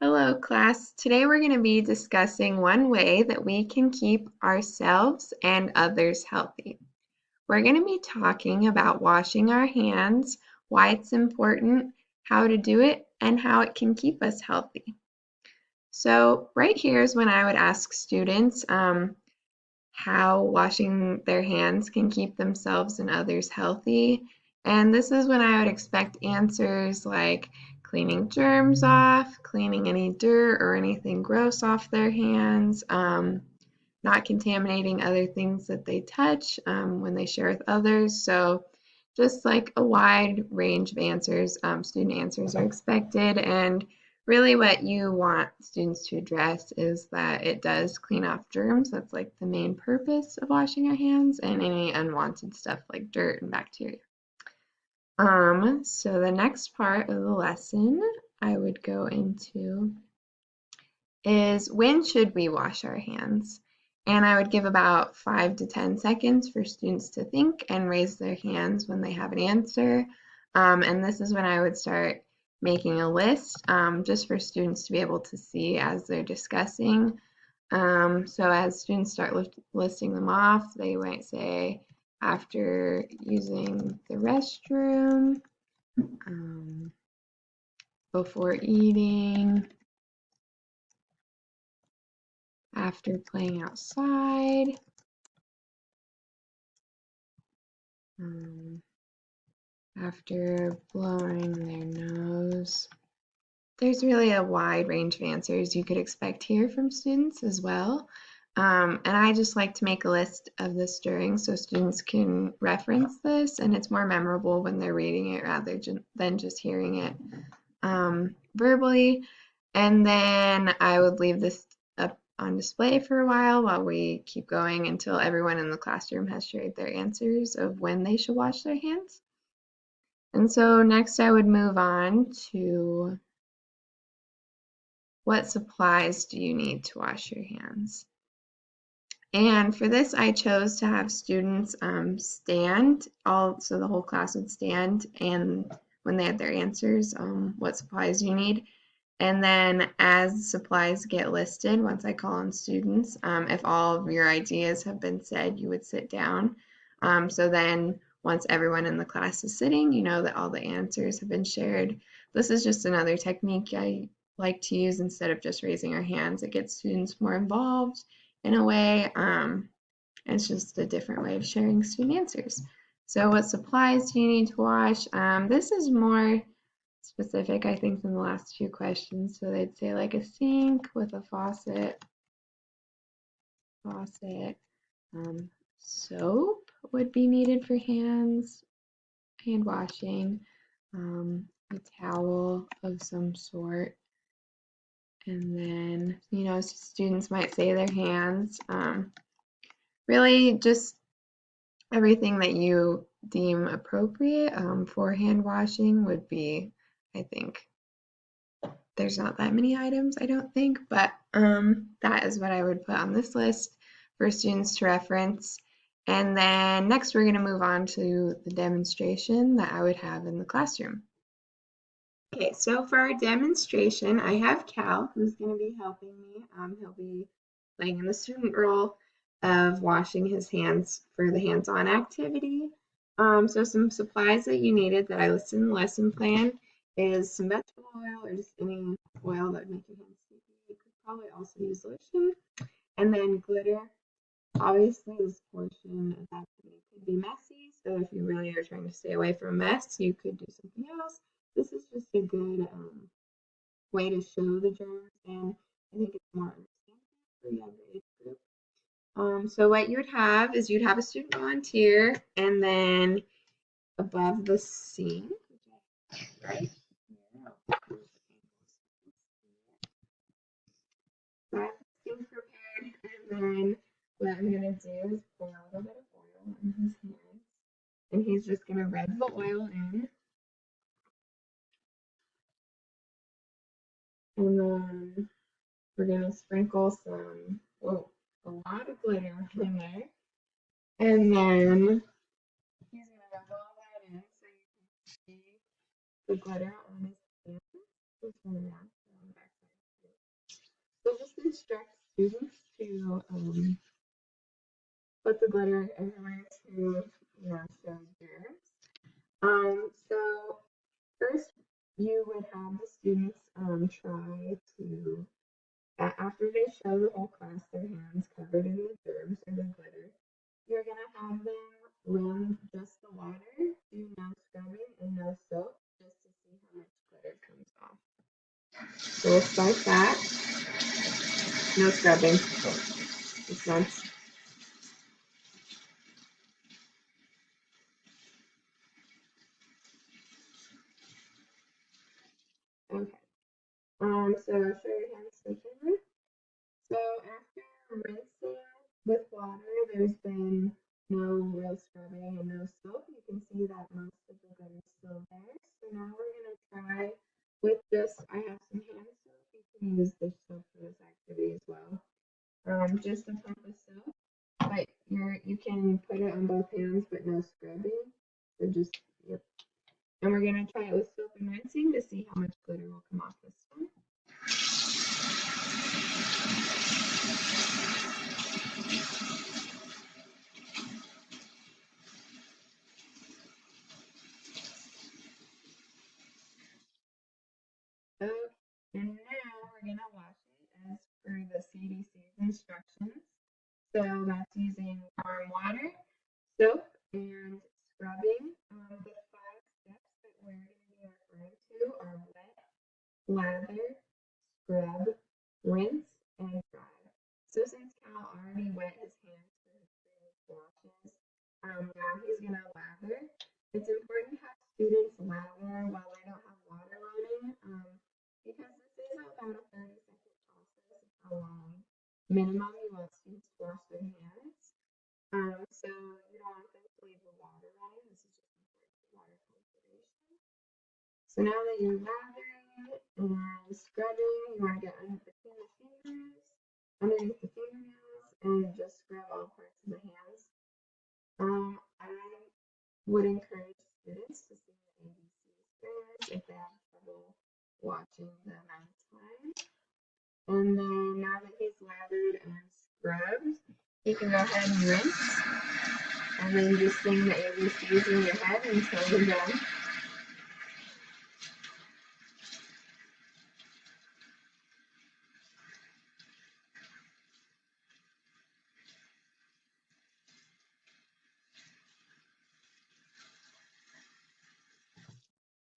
Hello, class. Today we're going to be discussing one way that we can keep ourselves and others healthy. We're going to be talking about washing our hands, why it's important, how to do it, and how it can keep us healthy. So right here is when I would ask students how washing their hands can keep themselves and others healthy. And this is when I would expect answers like cleaning germs off, cleaning any dirt or anything gross off their hands, not contaminating other things that they touch when they share with others. So just like a wide range of answers, student answers are expected. And really what you want students to address is that it does clean off germs. That's like the main purpose of washing our hands and any unwanted stuff like dirt and bacteria. So the next part of the lesson I would go into is when should we wash our hands? And I would give about 5 to 10 seconds for students to think and raise their hands when they have an answer. And this is when I would start making a list just for students to be able to see as they're discussing. So as students start listing them off, they might say after using the restroom, before eating, after playing outside, after blowing their nose. There's really a wide range of answers you could expect here from students as well. And I just like to make a list of this during so students can reference this, and it's more memorable when they're reading it rather than just hearing it verbally. And then I would leave this up on display for a while we keep going until everyone in the classroom has shared their answers of when they should wash their hands. And so next I would move on to what supplies do you need to wash your hands? And for this, I chose to have students stand, so the whole class would stand, and when they had their answers, what supplies do you need? And then as supplies get listed, once I call on students, if all of your ideas have been said, you would sit down. So then once everyone in the class is sitting, you know that all the answers have been shared. This is just another technique I like to use instead of just raising our hands. It gets students more involved in a way. It's just a different way of sharing student answers. So what supplies do you need to wash? This is more specific, I think, than the last few questions. So they'd say like a sink with a faucet, soap would be needed for hand washing, a towel of some sort, and then, students might say their hands. Really just everything that you deem appropriate for hand washing would be, I think, there's not that many items, I don't think, but that is what I would put on this list for students to reference. And then next we're going to move on to the demonstration that I would have in the classroom. Okay, so for our demonstration, I have Cal, who's going to be helping me. He'll be playing in the student role of washing his hands for the hands-on activity. So some supplies that you needed that I listed in the lesson plan is some vegetable oil or just any oil that would make your hands sticky. You could probably also use lotion. And then glitter. Obviously, this portion of that could be messy, so if you really are trying to stay away from a mess, you could do something else. This is just a good way to show the germs, and I think it's more understandable for younger age group. So what you would have is you'd have a student volunteer, and then above the sink, right? So I have the sink prepared, and then what I'm gonna do is pour a little bit of oil on his hands, and he's just gonna rub the oil in, and then we're gonna sprinkle some, a lot of glitter in there, and then he's gonna rub all that in so you can see the glitter on his hands. Just turn around on the back side. So just instruct students to put the glitter everywhere to, show germs. So first you would have the students try to, after they show the whole class their hands covered in the germs or the glitter, you're gonna have them run just the water, do no scrubbing and no soap, just to see how much glitter comes off. So we'll start that. No scrubbing. This month. Okay. So show your hands to the camera. So after rinsing with water, there's been no real scrubbing and no soap. You can see that most of the glitter is still there. So now we're gonna try with just, I have some hand soap. You can use dish soap for this activity as well. Just a pump of soap, but you can put it on both hands, but no scrubbing. So just, yep. And we're gonna try it with soap and rinsing to see how much glitter will come off this one. Okay, and now we're gonna wash it as per the CDC's instructions. So that's using warm water, soap, and scrubbing. The 5 steps that we're gonna be referring to are wet, lather, scrub, rinse, and dry. So since Cal already wet his hands for his previous washes, now he's gonna lather. It's important to have students lather while they don't have water running, because this is about a 30-second process of how long minimum you want students to wash their hands. So you don't want them to leave the water running. This is just important for water conservation. So now that you're lathering and scrubbing, you want to get between the fingers, underneath the fingernails, and just scrub all parts of the hands. I would encourage students to sing the ABCs first if they have trouble watching the amount of time. And then now that he's lathered and scrubbed, you can go ahead and rinse. And then just sing the ABCs in your head until you're done.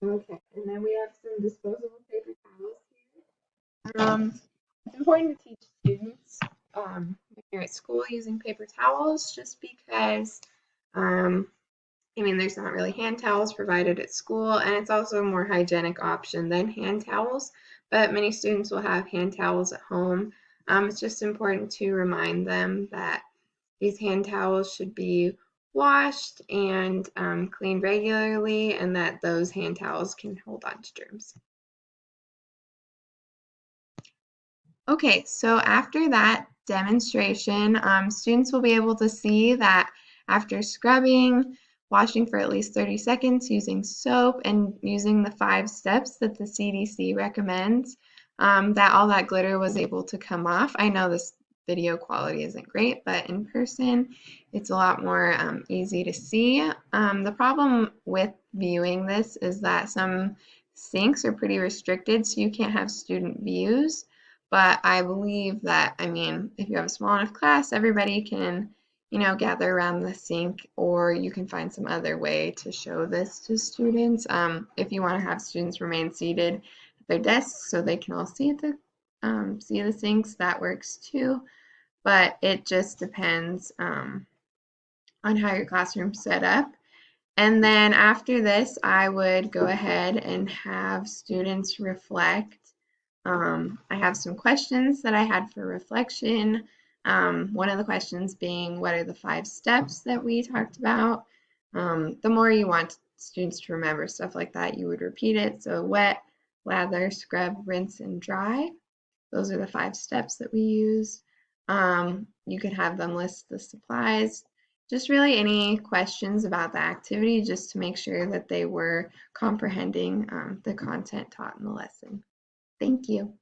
Okay, and then we have some disposable paper towels here. It's important to teach students when you're at school using paper towels just because there's not really hand towels provided at school, and it's also a more hygienic option than hand towels, but many students will have hand towels at home. It's just important to remind them that these hand towels should be washed and cleaned regularly, and that those hand towels can hold on to germs. Okay, so after that demonstration, students will be able to see that after scrubbing, washing for at least 30 seconds using soap, and using the 5 steps that the CDC recommends, that all that glitter was able to come off. I know this video quality isn't great, but in person, it's a lot more easy to see. The problem with viewing this is that some sinks are pretty restricted, so you can't have student views. But I believe that, if you have a small enough class, everybody can, gather around the sink, or you can find some other way to show this to students. If you want to have students remain seated at their desks so they can all see the sinks, that works too. But it just depends on how your classroom's set up. And then after this, I would go ahead and have students reflect. I have some questions that I had for reflection. One of the questions being, what are the 5 steps that we talked about? The more you want students to remember stuff like that, you would repeat it. So wet, lather, scrub, rinse, and dry. Those are the 5 steps that we use. You could have them list the supplies, just really any questions about the activity, just to make sure that they were comprehending the content taught in the lesson. Thank you.